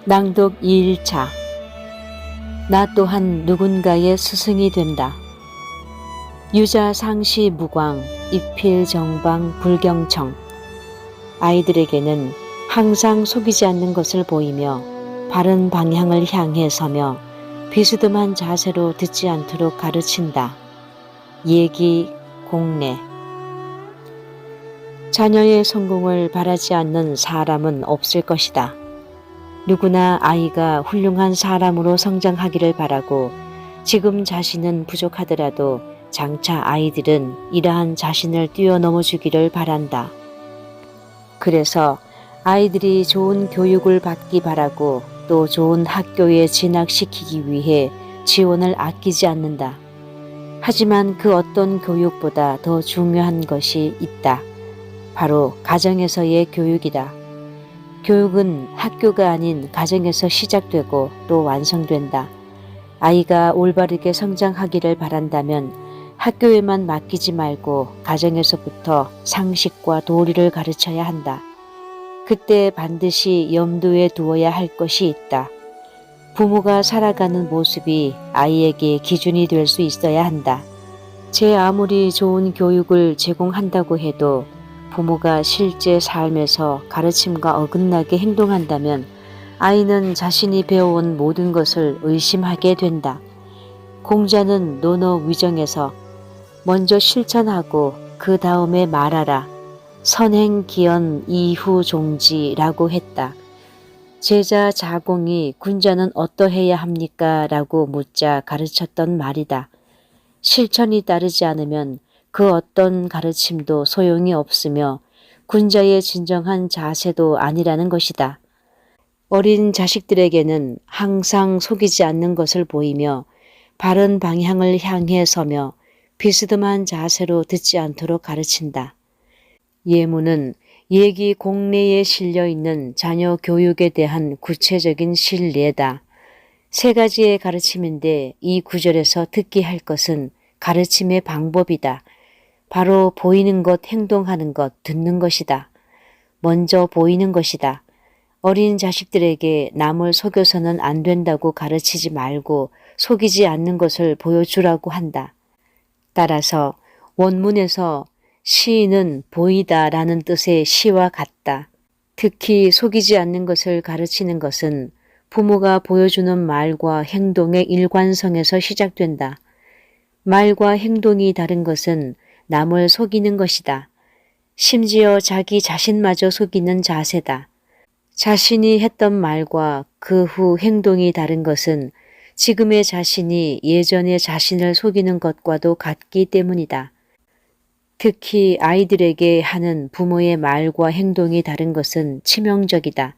낭독 2일차. 나 또한 누군가의 스승이 된다. 유자 상시 무광, 입필 정방 불경청. 아이들에게는 항상 속이지 않는 것을 보이며 바른 방향을 향해 서며 비스듬한 자세로 듣지 않도록 가르친다. 예기 공례. 자녀의 성공을 바라지 않는 사람은 없을 것이다. 누구나 아이가 훌륭한 사람으로 성장하기를 바라고 지금 자신은 부족하더라도 장차 아이들은 이러한 자신을 뛰어넘어 주기를 바란다. 그래서 아이들이 좋은 교육을 받기 바라고 또 좋은 학교에 진학시키기 위해 지원을 아끼지 않는다. 하지만 그 어떤 교육보다 더 중요한 것이 있다. 바로 가정에서의 교육이다. 교육은 학교가 아닌 가정에서 시작되고 또 완성된다. 아이가 올바르게 성장하기를 바란다면 학교에만 맡기지 말고 가정에서부터 상식과 도리를 가르쳐야 한다. 그때 반드시 염두에 두어야 할 것이 있다. 부모가 살아가는 모습이 아이에게 기준이 될 수 있어야 한다. 제 아무리 좋은 교육을 제공한다고 해도 부모가 실제 삶에서 가르침과 어긋나게 행동한다면 아이는 자신이 배워온 모든 것을 의심하게 된다. 공자는 논어 위정에서 먼저 실천하고 그 다음에 말하라. 선행기연 이후 종지라고 했다. 제자 자공이 군자는 어떠해야 합니까? 라고 묻자 가르쳤던 말이다. 실천이 따르지 않으면 그 어떤 가르침도 소용이 없으며 군자의 진정한 자세도 아니라는 것이다. 어린 자식들에게는 항상 속이지 않는 것을 보이며 바른 방향을 향해 서며 비스듬한 자세로 듣지 않도록 가르친다. 예문은 예기 공례에 실려 있는 자녀 교육에 대한 구체적인 실례다. 세 가지의 가르침인데 이 구절에서 듣게 할 것은 가르침의 방법이다. 바로 보이는 것, 행동하는 것, 듣는 것이다. 먼저 보이는 것이다. 어린 자식들에게 남을 속여서는 안 된다고 가르치지 말고 속이지 않는 것을 보여주라고 한다. 따라서 원문에서 시는 보이다라는 뜻의 시와 같다. 특히 속이지 않는 것을 가르치는 것은 부모가 보여주는 말과 행동의 일관성에서 시작된다. 말과 행동이 다른 것은 남을 속이는 것이다. 심지어 자기 자신마저 속이는 자세다. 자신이 했던 말과 그 후 행동이 다른 것은 지금의 자신이 예전의 자신을 속이는 것과도 같기 때문이다. 특히 아이들에게 하는 부모의 말과 행동이 다른 것은 치명적이다.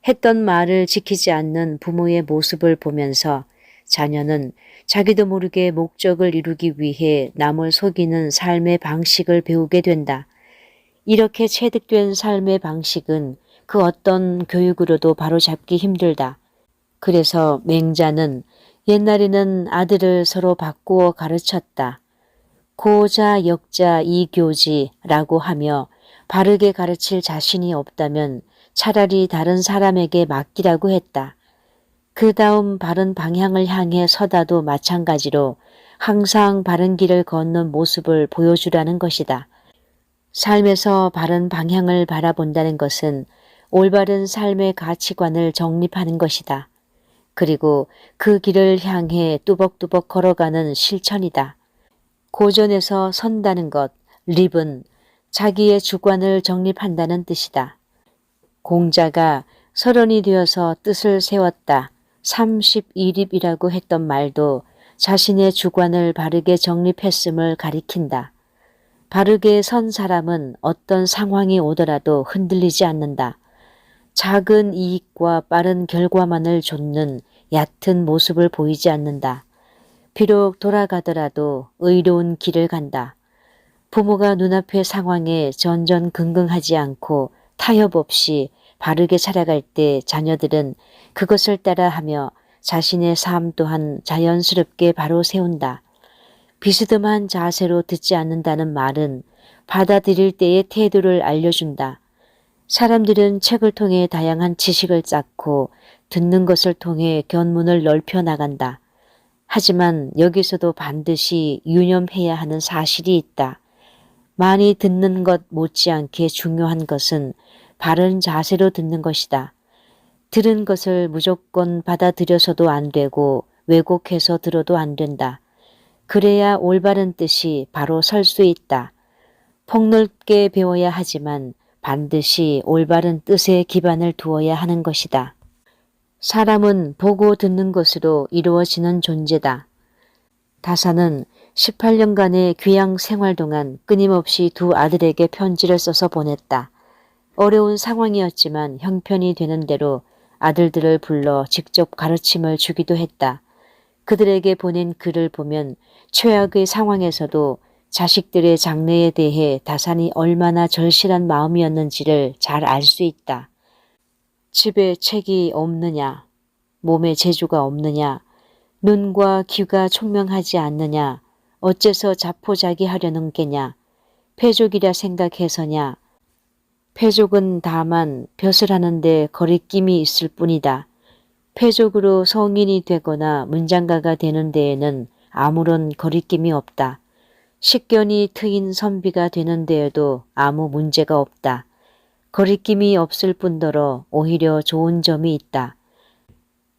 했던 말을 지키지 않는 부모의 모습을 보면서 자녀는 자기도 모르게 목적을 이루기 위해 남을 속이는 삶의 방식을 배우게 된다. 이렇게 체득된 삶의 방식은 그 어떤 교육으로도 바로잡기 힘들다. 그래서 맹자는 옛날에는 아들을 서로 바꾸어 가르쳤다. 고자 역자 이교지라고 하며 바르게 가르칠 자신이 없다면 차라리 다른 사람에게 맡기라고 했다. 그 다음 바른 방향을 향해 서다도 마찬가지로 항상 바른 길을 걷는 모습을 보여주라는 것이다. 삶에서 바른 방향을 바라본다는 것은 올바른 삶의 가치관을 정립하는 것이다. 그리고 그 길을 향해 뚜벅뚜벅 걸어가는 실천이다. 고전에서 선다는 것, 립은 자기의 주관을 정립한다는 뜻이다. 공자가 서른이 되어서 뜻을 세웠다. 32립이라고 했던 말도 자신의 주관을 바르게 정립했음을 가리킨다. 바르게 선 사람은 어떤 상황이 오더라도 흔들리지 않는다. 작은 이익과 빠른 결과만을 좇는 얕은 모습을 보이지 않는다. 비록 돌아가더라도 의로운 길을 간다. 부모가 눈앞의 상황에 전전긍긍하지 않고 타협 없이 바르게 살아갈 때 자녀들은 그것을 따라하며 자신의 삶 또한 자연스럽게 바로 세운다. 비스듬한 자세로 듣지 않는다는 말은 받아들일 때의 태도를 알려준다. 사람들은 책을 통해 다양한 지식을 쌓고 듣는 것을 통해 견문을 넓혀 나간다. 하지만 여기서도 반드시 유념해야 하는 사실이 있다. 많이 듣는 것 못지않게 중요한 것은 바른 자세로 듣는 것이다. 들은 것을 무조건 받아들여서도 안 되고 왜곡해서 들어도 안 된다. 그래야 올바른 뜻이 바로 설 수 있다. 폭넓게 배워야 하지만 반드시 올바른 뜻에 기반을 두어야 하는 것이다. 사람은 보고 듣는 것으로 이루어지는 존재다. 다사는 18년간의 귀양 생활 동안 끊임없이 두 아들에게 편지를 써서 보냈다. 어려운 상황이었지만 형편이 되는 대로 아들들을 불러 직접 가르침을 주기도 했다. 그들에게 보낸 글을 보면 최악의 상황에서도 자식들의 장래에 대해 다산이 얼마나 절실한 마음이었는지를 잘 알 수 있다. 집에 책이 없느냐, 몸에 재주가 없느냐, 눈과 귀가 총명하지 않느냐, 어째서 자포자기하려는 게냐, 패족이라 생각해서냐, 패족은 다만 벼슬 하는데 거리낌이 있을 뿐이다. 패족으로 성인이 되거나 문장가가 되는 데에는 아무런 거리낌이 없다. 식견이 트인 선비가 되는 데에도 아무 문제가 없다. 거리낌이 없을 뿐더러 오히려 좋은 점이 있다.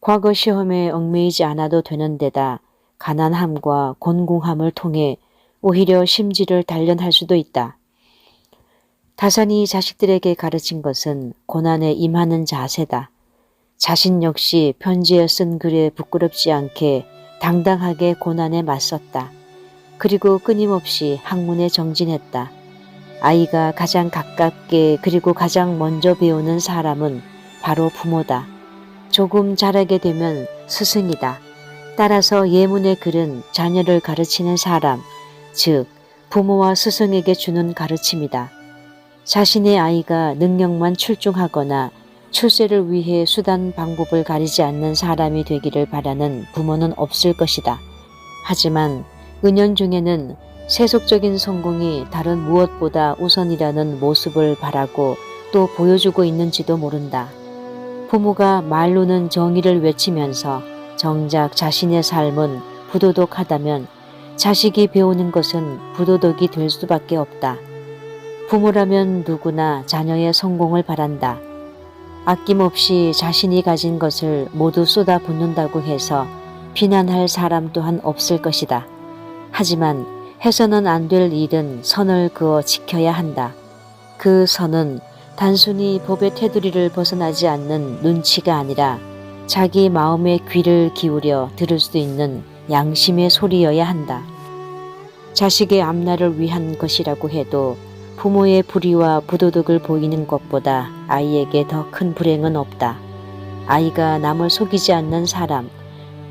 과거 시험에 얽매이지 않아도 되는 데다 가난함과 곤궁함을 통해 오히려 심지를 단련할 수도 있다. 다산이 자식들에게 가르친 것은 고난에 임하는 자세다. 자신 역시 편지에 쓴 글에 부끄럽지 않게 당당하게 고난에 맞섰다. 그리고 끊임없이 학문에 정진했다. 아이가 가장 가깝게 그리고 가장 먼저 배우는 사람은 바로 부모다. 조금 자라게 되면 스승이다. 따라서 예문의 글은 자녀를 가르치는 사람, 즉 부모와 스승에게 주는 가르침이다. 자신의 아이가 능력만 출중하거나 출세를 위해 수단 방법을 가리지 않는 사람이 되기를 바라는 부모는 없을 것이다. 하지만 은연중에는 세속적인 성공이 다른 무엇보다 우선이라는 모습을 바라고 또 보여주고 있는지도 모른다. 부모가 말로는 정의를 외치면서 정작 자신의 삶은 부도덕하다면 자식이 배우는 것은 부도덕이 될 수밖에 없다. 부모라면 누구나 자녀의 성공을 바란다. 아낌없이 자신이 가진 것을 모두 쏟아붓는다고 해서 비난할 사람 또한 없을 것이다. 하지만 해서는 안 될 일은 선을 그어 지켜야 한다. 그 선은 단순히 법의 테두리를 벗어나지 않는 눈치가 아니라 자기 마음의 귀를 기울여 들을 수 있는 양심의 소리여야 한다. 자식의 앞날을 위한 것이라고 해도 부모의 불의와 부도덕을 보이는 것보다 아이에게 더 큰 불행은 없다. 아이가 남을 속이지 않는 사람,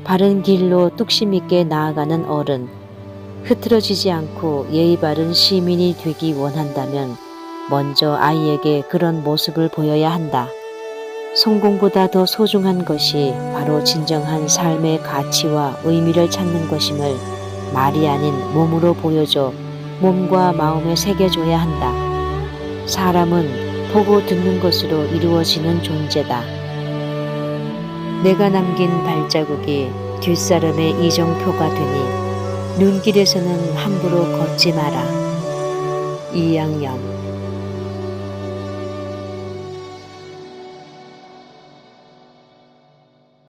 바른 길로 뚝심 있게 나아가는 어른, 흐트러지지 않고 예의 바른 시민이 되기 원한다면 먼저 아이에게 그런 모습을 보여야 한다. 성공보다 더 소중한 것이 바로 진정한 삶의 가치와 의미를 찾는 것임을 말이 아닌 몸으로 보여줘 몸과 마음에 새겨줘야 한다. 사람은 보고 듣는 것으로 이루어지는 존재다. 내가 남긴 발자국이 뒷사람의 이정표가 되니 눈길에서는 함부로 걷지 마라. 이양영.